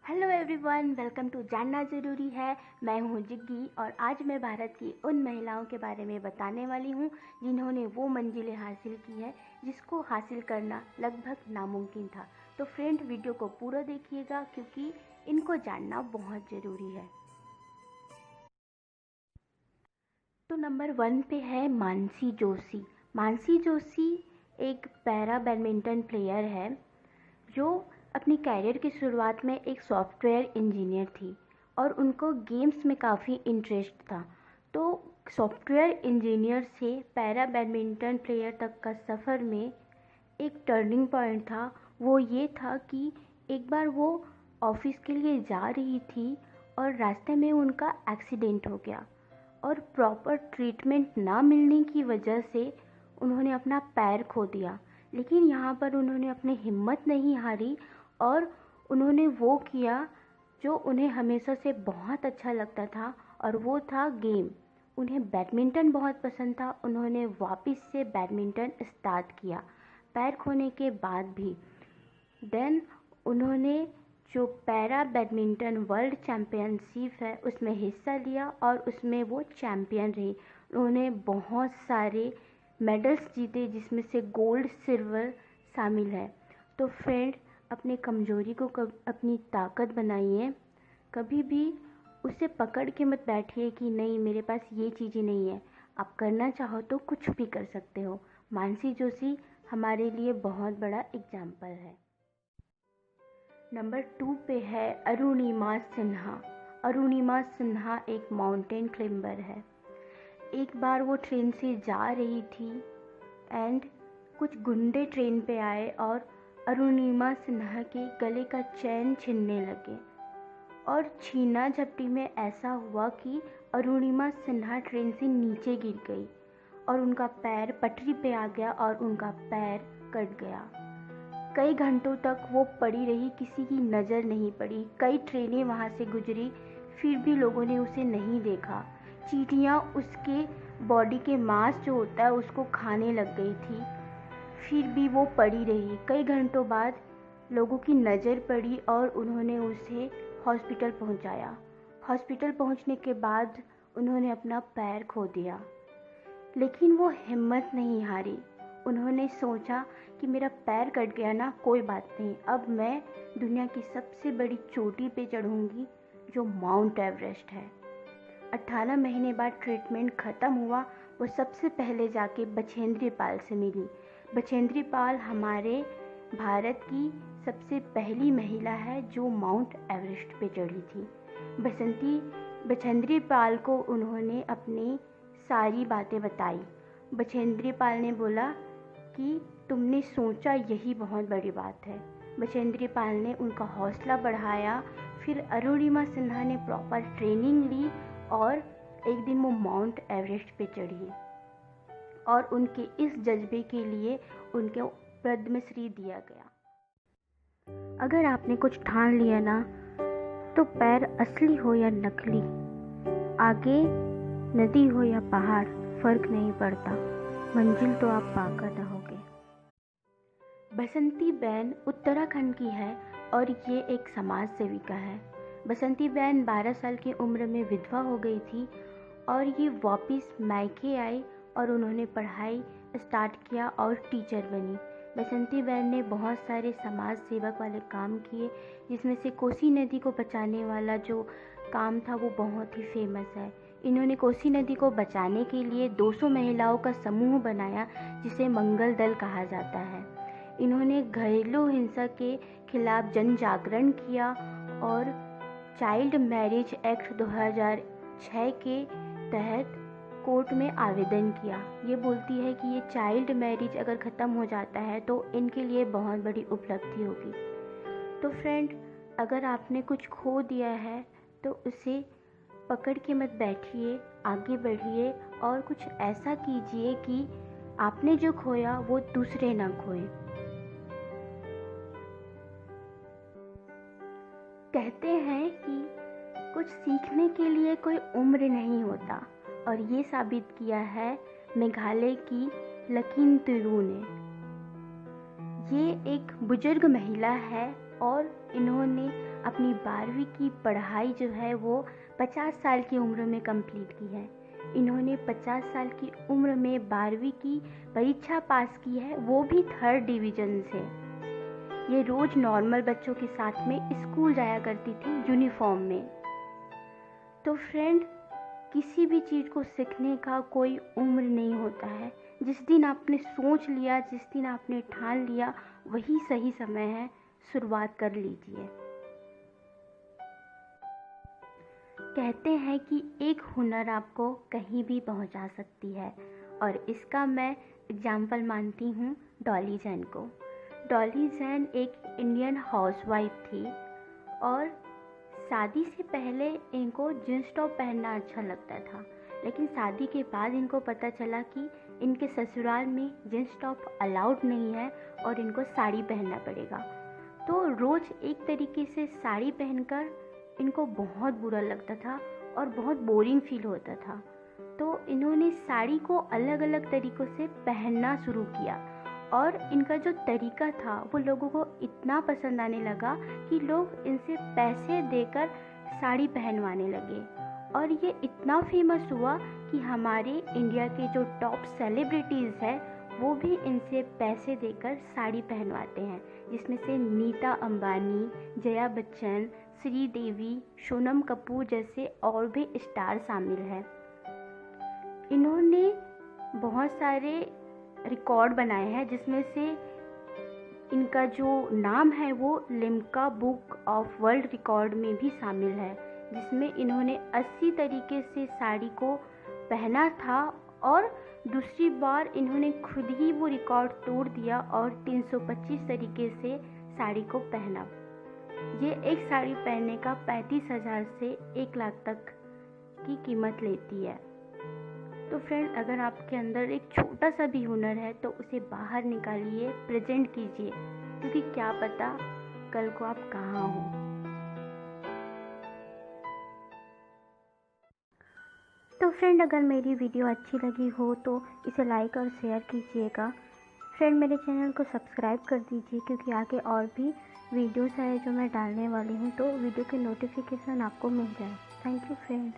Hello everyone, welcome to जानना ज़रूरी है। मैं हूं जिग्गी और आज मैं भारत की उन महिलाओं के बारे में बताने वाली हूं जिन्होंने वो मंजिलें हासिल की है जिसको हासिल करना लगभग नामुमकिन था। तो फ्रेंड, वीडियो को पूरा देखिएगा क्योंकि इनको जानना बहुत ज़रूरी है। तो नंबर 1 पे है मानसी जोशी। मानसी जोशी एक पैरा बैडमिंटन प्लेयर है जो अपनी कैरियर की शुरुआत में एक सॉफ्टवेयर इंजीनियर थी और उनको गेम्स में काफ़ी इंटरेस्ट था। तो सॉफ्टवेयर इंजीनियर से पैरा बैडमिंटन प्लेयर तक का सफ़र में एक टर्निंग पॉइंट था। वो ये था कि एक बार वो ऑफिस के लिए जा रही थी और रास्ते में उनका एक्सीडेंट हो गया और प्रॉपर ट्रीटमेंट ना मिलने की वजह से उन्होंने अपना पैर खो दिया। लेकिन यहाँ पर उन्होंने अपनी हिम्मत नहीं हारी और उन्होंने वो किया जो उन्हें हमेशा से बहुत अच्छा लगता था और वो था गेम। उन्हें बैडमिंटन बहुत पसंद था। उन्होंने वापस से बैडमिंटन स्टार्ट किया पैर खोने के बाद भी। देन उन्होंने जो पैरा बैडमिंटन वर्ल्ड चैम्पियनशिप है उसमें हिस्सा लिया और उसमें वो चैम्पियन रही। उन्होंने बहुत सारे मेडल्स जीते जिसमें से गोल्ड सिल्वर शामिल है। तो फ्रेंड, अपनी कमज़ोरी को अपनी ताकत बनाइए। कभी भी उसे पकड़ के मत बैठिए कि नहीं मेरे पास ये चीज़ें नहीं है। आप करना चाहो तो कुछ भी कर सकते हो। मानसी जोशी हमारे लिए बहुत बड़ा एग्जाम्पल है। नंबर 2 पे है अरुणिमा सिन्हा। अरुणिमा सिन्हा एक माउंटेन क्लाइंबर है। एक बार वो ट्रेन से जा रही थी एंड कुछ गुंडे ट्रेन पे आए और अरुणिमा सिन्हा के गले का चैन छीनने लगे और छीना झपटी में ऐसा हुआ कि अरुणिमा सिन्हा ट्रेन से नीचे गिर गई और उनका पैर पटरी पे आ गया और उनका पैर कट गया। कई घंटों तक वो पड़ी रही, किसी की नज़र नहीं पड़ी। कई ट्रेनें वहाँ से गुजरी, फिर भी लोगों ने उसे नहीं देखा। चींटियाँ उसके बॉडी के मांस जो होता है उसको खाने लग गई थी, फिर भी वो पड़ी रही। कई घंटों बाद लोगों की नज़र पड़ी और उन्होंने उसे हॉस्पिटल पहुंचाया। हॉस्पिटल पहुंचने के बाद उन्होंने अपना पैर खो दिया, लेकिन वो हिम्मत नहीं हारी। उन्होंने सोचा कि मेरा पैर कट गया ना, कोई बात नहीं, अब मैं दुनिया की सबसे बड़ी चोटी पे चढ़ूंगी जो माउंट एवरेस्ट है। 18 महीने बाद ट्रीटमेंट ख़त्म हुआ। वो सबसे पहले जाके बछेंद्री पाल से मिली। बछेंद्री पाल हमारे भारत की सबसे पहली महिला है जो माउंट एवरेस्ट पे चढ़ी थी। बछेंद्री पाल को उन्होंने अपनी सारी बातें बताई। बछेंद्री पाल ने बोला कि तुमने सोचा यही बहुत बड़ी बात है। बछेंद्री पाल ने उनका हौसला बढ़ाया। फिर अरुणिमा सिन्हा ने प्रॉपर ट्रेनिंग ली और एक दिन वो माउंट एवरेस्ट पे चढ़ी और उनके इस जज्बे के लिए उनको पद्मश्री दिया गया। अगर आपने कुछ ठान लिया ना, तो पैर असली हो या नकली, आगे नदी हो या पहाड़, फर्क नहीं पड़ता, मंजिल तो आप पाकर रहोगे। बसंती बेन उत्तराखंड की है और ये एक समाज सेविका है। बसंती बेन 12 साल की उम्र में विधवा हो गई थी और ये वापस मायके आई और उन्होंने पढ़ाई स्टार्ट किया और टीचर बनी। बसंती बेन ने बहुत सारे समाज सेवक वाले काम किए, जिसमें से कोसी नदी को बचाने वाला जो काम था वो बहुत ही फेमस है। इन्होंने कोसी नदी को बचाने के लिए 200 महिलाओं का समूह बनाया जिसे मंगल दल कहा जाता है। इन्होंने घरेलू हिंसा के खिलाफ जन जागरण किया और चाइल्ड मैरिज एक्ट 2006 के तहत कोर्ट में आवेदन किया। ये बोलती है कि ये चाइल्ड मैरिज अगर ख़त्म हो जाता है तो इनके लिए बहुत बड़ी उपलब्धि होगी। तो फ्रेंड, अगर आपने कुछ खो दिया है तो उसे पकड़ के मत बैठिए, आगे बढ़िए और कुछ ऐसा कीजिए कि आपने जो खोया वो दूसरे ना खोए। कहते हैं कि कुछ सीखने के लिए कोई उम्र नहीं होता और ये साबित किया है मेघालय की लकीन तुरु ने। ये एक बुजुर्ग महिला है और इन्होंने अपनी 12वीं की पढ़ाई जो है वो 50 साल की उम्र में कंप्लीट की है। इन्होंने 50 साल की उम्र में 12वीं की परीक्षा पास की है, वो भी 3rd डिवीज़न से। ये रोज़ नॉर्मल बच्चों के साथ में स्कूल जाया करती थी यूनिफॉर्म में। तो फ्रेंड, किसी भी चीज़ को सीखने का कोई उम्र नहीं होता है। जिस दिन आपने सोच लिया, जिस दिन आपने ठान लिया, वही सही समय है, शुरुआत कर लीजिए। कहते हैं कि एक हुनर आपको कहीं भी पहुंचा सकती है, और इसका मैं एग्जाम्पल मानती हूँ डॉली जैन को। डॉली जैन एक इंडियन हाउसवाइफ थी और शादी से पहले इनको जींस टॉप पहनना अच्छा लगता था, लेकिन शादी के बाद इनको पता चला कि इनके ससुराल में जींस टॉप अलाउड नहीं है और इनको साड़ी पहनना पड़ेगा। तो रोज़ एक तरीके से साड़ी पहनकर इनको बहुत बुरा लगता था और बहुत बोरिंग फील होता था। तो इन्होंने साड़ी को अलग अलग तरीक़ों से पहनना शुरू किया और इनका जो तरीका था वो लोगों को इतना पसंद आने लगा कि लोग इनसे पैसे देकर साड़ी पहनवाने लगे, और ये इतना फेमस हुआ कि हमारे इंडिया के जो टॉप सेलिब्रिटीज़ हैं वो भी इनसे पैसे देकर साड़ी पहनवाते हैं, जिसमें से नीता अंबानी, जया बच्चन, श्रीदेवी, सोनम कपूर जैसे और भी स्टार शामिल हैं। इन्होंने बहुत सारे रिकॉर्ड बनाए हैं, जिसमें से इनका जो नाम है वो Limca book of world record में भी शामिल है, जिसमें इन्होंने 80 तरीके से साड़ी को पहना था और दूसरी बार इन्होंने खुद ही वो रिकॉर्ड तोड़ दिया और 325 तरीके से साड़ी को पहना। ये एक साड़ी पहनने का 35,000 से 1 लाख तक की कीमत लेती है। तो फ्रेंड, अगर आपके अंदर एक छोटा सा भी हुनर है तो उसे बाहर निकालिए, प्रेजेंट कीजिए, क्योंकि क्या पता कल को आप कहाँ हो। तो फ्रेंड, अगर मेरी वीडियो अच्छी लगी हो तो इसे लाइक और शेयर कीजिएगा। फ्रेंड, मेरे चैनल को सब्सक्राइब कर दीजिए, क्योंकि आगे और भी वीडियोस है जो मैं डालने वाली हूँ, तो वीडियो की नोटिफिकेशन आपको मिल जाए। Thank you friend.